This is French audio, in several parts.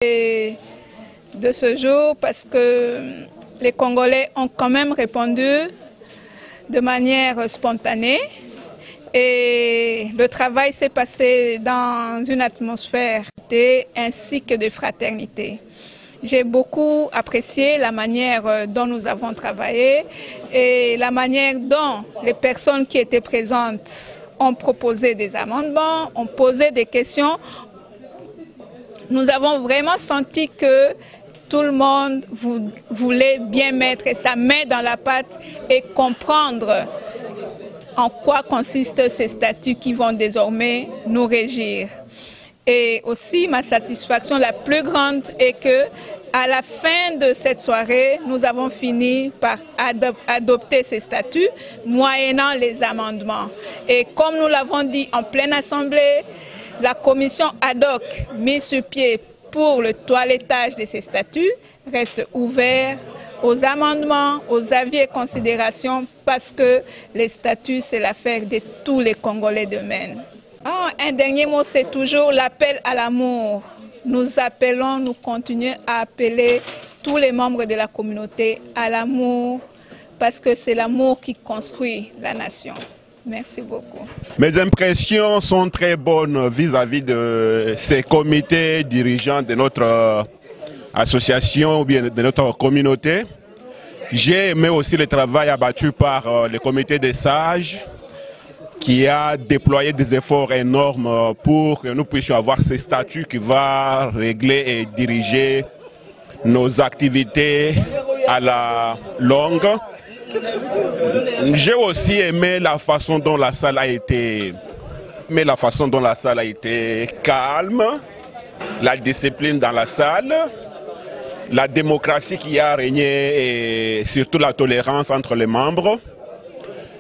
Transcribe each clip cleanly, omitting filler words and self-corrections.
de ce jour parce que les Congolais ont quand même répondu de manière spontanée et le travail s'est passé dans une atmosphère ainsi que de fraternité. J'ai beaucoup apprécié la manière dont nous avons travaillé et la manière dont les personnes qui étaient présentes ont proposé des amendements, ont posé des questions. Nous avons vraiment senti que tout le monde voulait bien mettre sa main dans la pâte et comprendre en quoi consistent ces statuts qui vont désormais nous régir. Et aussi, ma satisfaction la plus grande est que à la fin de cette soirée, nous avons fini par adopter ces statuts moyennant les amendements. Et comme nous l'avons dit en pleine assemblée, la commission ad hoc mise sur pied pour le toilettage de ces statuts reste ouverte aux amendements, aux avis et considérations parce que les statuts, c'est l'affaire de tous les Congolais demain. Un dernier mot, c'est toujours l'appel à l'amour. Nous appelons, nous continuons à appeler tous les membres de la communauté à l'amour parce que c'est l'amour qui construit la nation. Merci beaucoup. Mes impressions sont très bonnes vis-à-vis de ces comités dirigeants de notre association ou bien de notre communauté. J'ai aimé aussi le travail abattu par le comité des sages qui a déployé des efforts énormes pour que nous puissions avoir ces statuts qui vont régler et diriger nos activités à la longue. J'ai aussi aimé la façon dont la salle a été, calme, la discipline dans la salle, la démocratie qui a régné et surtout la tolérance entre les membres.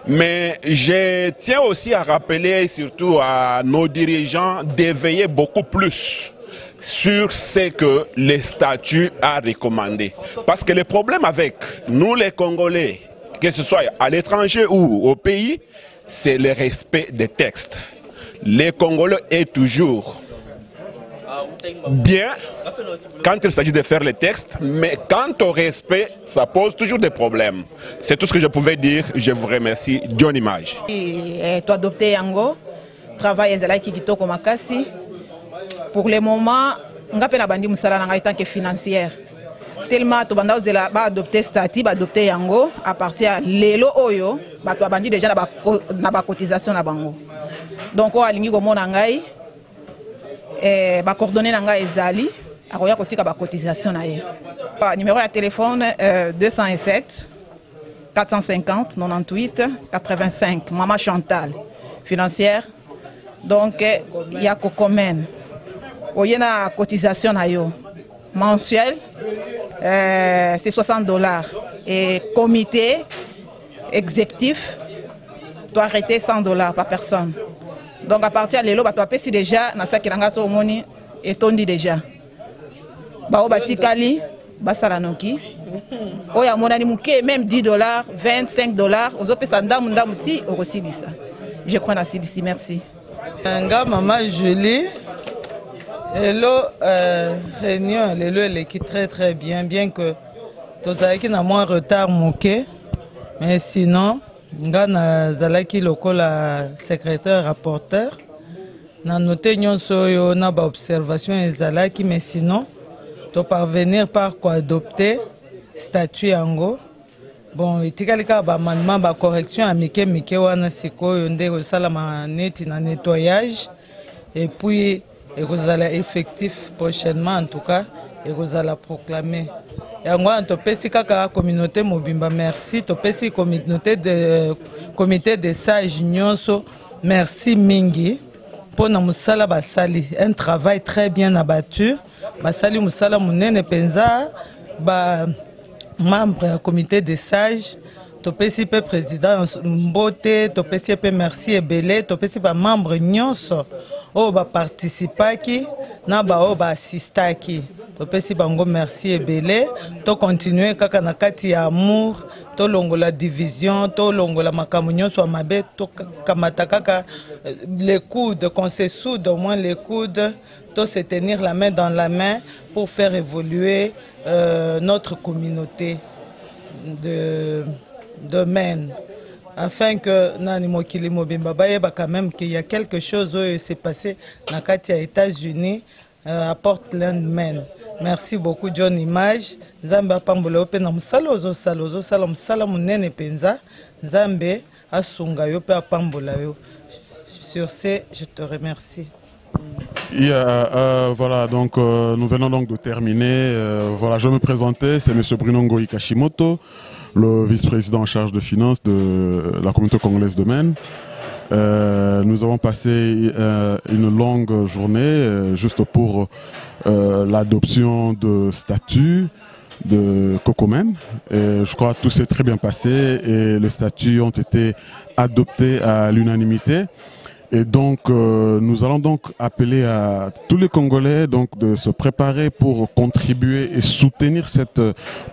Mais je tiens aussi à rappeler surtout à nos dirigeants d'éveiller beaucoup plus sur ce que les statuts a recommandé. Parce que le problème avec nous les Congolais, que ce soit à l'étranger ou au pays, c'est le respect des textes. Les Congolais est toujours bien quand il s'agit de faire les textes, mais quant au respect, ça pose toujours des problèmes. C'est tout ce que je pouvais dire. Je vous remercie. John Image. Tu as adopté Yango, travail ezalaki kitoko makasi. Pour le moment, on a bandi musala en tant que financière. Tellement tu banda ozela ba adopter statut, ba adopter Yango à partir lelo oyo, ba tu bandi déjà na ba cotisation na bango. Donc on alingi ko mona ngai ba coordonner na ngai ezali akoya kotika ba cotisation na ye. Numéro de téléphone 207 450 98 85. Maman Chantal, financière. Donc il y a Kokomen. Oyena cotisation na yo mensuel c'est $60 et comité exécutif doit arrêter $100 par personne. Donc à partir de l'élo, tu as déjà na sa kiranga so moni et tondi déjà. Ba obatikali basalanoki. Oya monani muke même $10, $25, ozopesa ndamu ndamu ti okosilisa. Je crois na silisi, merci. Nga maman Julie. Hello, réunion, l'élo elle est très bien, bien que tout qui n'a moins retard moqué, mais sinon, nga na zalaki lokola secrétaire rapporteur, na noté nyonso yo na ba observation ezalaki, mais sinon, to parvenir par quoi adopter statut yango. Bon, itikalika ba amendement ba correction à mike wana sikoyo nde ko sala ma neti na nettoyage et puis et vous allez effectif prochainement en tout cas et vous allez proclamer. Et moi to pesi kaka communauté mobimba merci to pesi communauté de comité de sages nyonso merci mingi pour na musala basali un travail très bien abattu basali musala munene penza ba membre comité de sages to pesi pe président mbote to pesi pe merci ebele to pesi ba membre nyonso o ba participer qui na bao ba assistaki to pesi bango merci ebele to continuer kaka na kati ya amour to longola division to longola makambo nyonso mabe to kamata kaka les coudes qu'on se soude au moins les coudes to se tenir la main dans la main pour faire évoluer notre communauté de Maine. Afin que Nani Mokili Mobimba Bayeba quand même qu'il y a quelque chose qui s'est passé dans les États-Unis à Portland, Maine. Merci beaucoup John Image. Zambé Pambola Opena Msalozo Salozo Salam Salam Nene Penza. Zambé Asunga Yope Pambola Yo. Sur ce, je te remercie. Voilà, donc nous venons donc de terminer. Voilà, je vais me présenter, c'est M. Bruno Ngoyi Kashimoto, le vice-président en charge de finances de la communauté congolaise de Maine. Nous avons passé une longue journée juste pour l'adoption de statuts de Cocomen. Je crois que tout s'est très bien passé et les statuts ont été adoptés à l'unanimité. Et donc, nous allons donc appeler à tous les Congolais donc, de se préparer pour contribuer et soutenir cette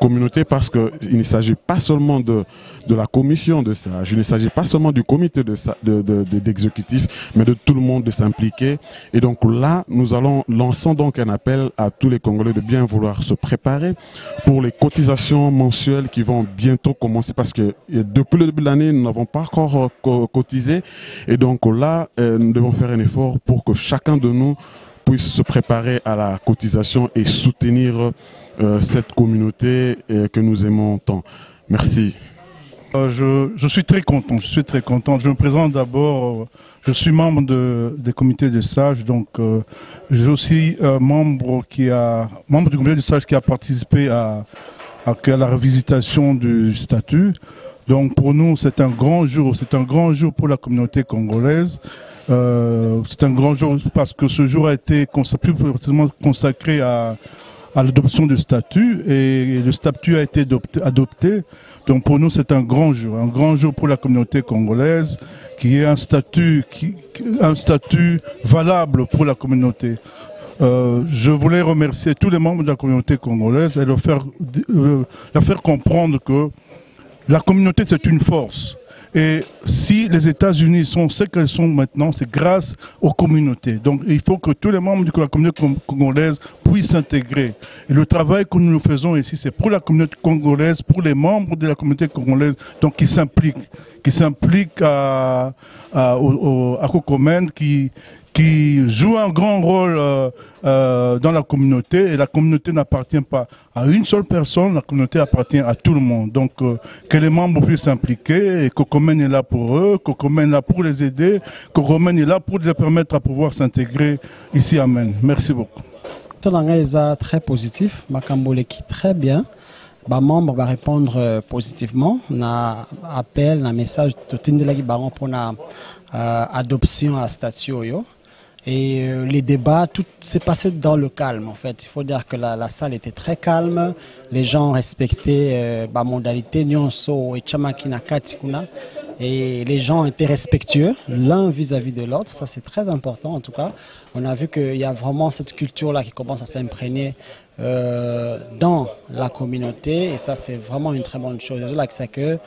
communauté parce qu'il ne s'agit pas seulement de la commission de ça, il ne s'agit pas seulement du comité d'exécutif, mais de tout le monde de s'impliquer. Et donc là, nous lançons donc un appel à tous les Congolais de bien vouloir se préparer pour les cotisations mensuelles qui vont bientôt commencer parce que depuis le début de l'année, nous n'avons pas encore cotisé. Et donc là, nous devons faire un effort pour que chacun de nous puisse se préparer à la cotisation et soutenir cette communauté que nous aimons tant. Merci. Je suis très content, je me présente d'abord, je suis membre des comités de sages, donc je suis aussi membre du comité de sages qui a participé à la revisitation du statut. Donc pour nous c'est un grand jour pour la communauté congolaise. C'est un grand jour parce que ce jour a été plus précisément consacré à l'adoption du statut et le statut a été adopté. Donc pour nous c'est un grand jour pour la communauté congolaise qui est un statut valable pour la communauté. Je voulais remercier tous les membres de la communauté congolaise et leur faire comprendre que la communauté c'est une force. Et si les États-Unis sont ce qu'elles sont maintenant, c'est grâce aux communautés. Donc il faut que tous les membres de la communauté congolaise puissent s'intégrer. Et le travail que nous faisons ici, c'est pour la communauté congolaise, pour les membres de la communauté congolaise, donc qui s'impliquent à Cocomen, qui joue un grand rôle dans la communauté, et la communauté n'appartient pas à une seule personne, la communauté appartient à tout le monde. Donc que les membres puissent s'impliquer, et Cocomen est là pour eux, Cocomen est là pour les aider, Cocomen est là pour les permettre à pouvoir s'intégrer ici à Maine. Merci beaucoup. C'est très positif, Makambole qui très bien. Les membres vont répondre positivement. Na appel, na message de Tindelagi Baron pour la adoption à statut. Et les débats, tout s'est passé dans le calme en fait. Il faut dire que la salle était très calme. Les gens respectaient la modalité Nyonso et Chamakina Katikuna. Et les gens étaient respectueux l'un vis-à-vis de l'autre. Ça c'est très important en tout cas. On a vu qu'il y a vraiment cette culture-là qui commence à s'imprégner dans la communauté. Et ça c'est vraiment une très bonne chose. C'est que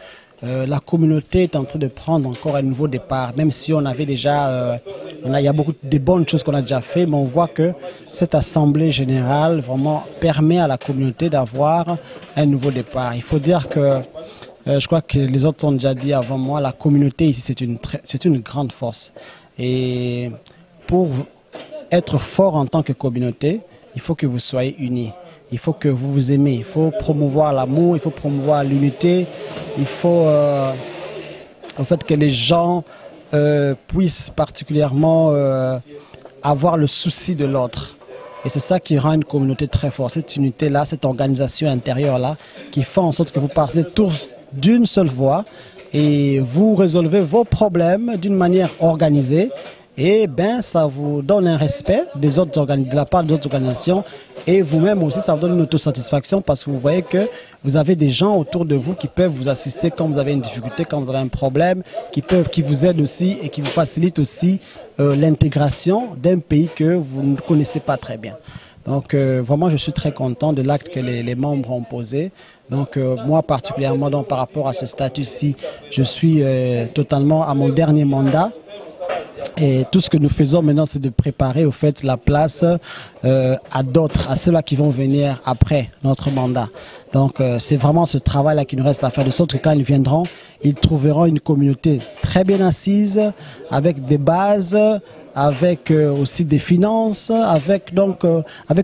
la communauté est en train de prendre encore un nouveau départ, même si on avait déjà, il y a beaucoup de bonnes choses qu'on a déjà fait, mais on voit que cette assemblée générale vraiment permet à la communauté d'avoir un nouveau départ. Il faut dire que, je crois que les autres ont déjà dit avant moi, la communauté ici c'est une grande force. Et pour être fort en tant que communauté, il faut que vous soyez unis. Il faut que vous vous aimez, il faut promouvoir l'amour, il faut promouvoir l'unité, il faut en fait que les gens puissent particulièrement avoir le souci de l'autre. Et c'est ça qui rend une communauté très forte, cette unité-là, cette organisation intérieure-là, qui fait en sorte que vous parlez tous d'une seule voix et vous résolvez vos problèmes d'une manière organisée. et ben ça vous donne un respect de la part d'autres organisations, et vous-même aussi ça vous donne une autosatisfaction parce que vous voyez que vous avez des gens autour de vous qui peuvent vous assister quand vous avez une difficulté, quand vous avez un problème, qui vous aident aussi et qui vous facilitent aussi l'intégration d'un pays que vous ne connaissez pas très bien. Donc vraiment je suis très content de l'acte que les membres ont posé. Donc moi particulièrement donc, par rapport à ce statut-ci, je suis totalement à mon dernier mandat. Et tout ce que nous faisons maintenant, c'est de préparer au fait la place à d'autres, à ceux-là qui vont venir après notre mandat. Donc c'est vraiment ce travail-là qui nous reste à faire, de sorte que quand ils viendront, ils trouveront une communauté très bien assise, avec des bases, avec aussi des finances, avec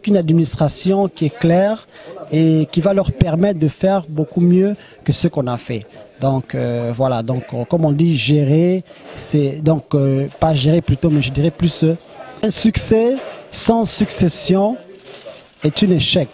une administration qui est claire et qui va leur permettre de faire beaucoup mieux que ce qu'on a fait. Donc voilà, donc comme on dit, gérer, c'est donc pas gérer plutôt, mais je dirais plus un succès sans succession est un échec.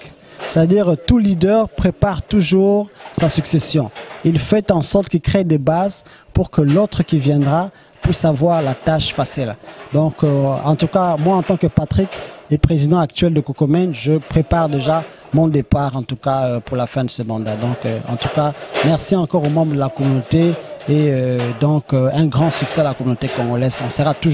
C'est-à-dire tout leader prépare toujours sa succession. Il fait en sorte qu'il crée des bases pour que l'autre qui viendra puisse avoir la tâche facile. Donc en tout cas, moi en tant que Patrick et président actuel de Cocomen, je prépare déjà mon départ en tout cas pour la fin de ce mandat. Donc en tout cas, merci encore aux membres de la communauté et donc un grand succès à la communauté congolaise. On sera toujours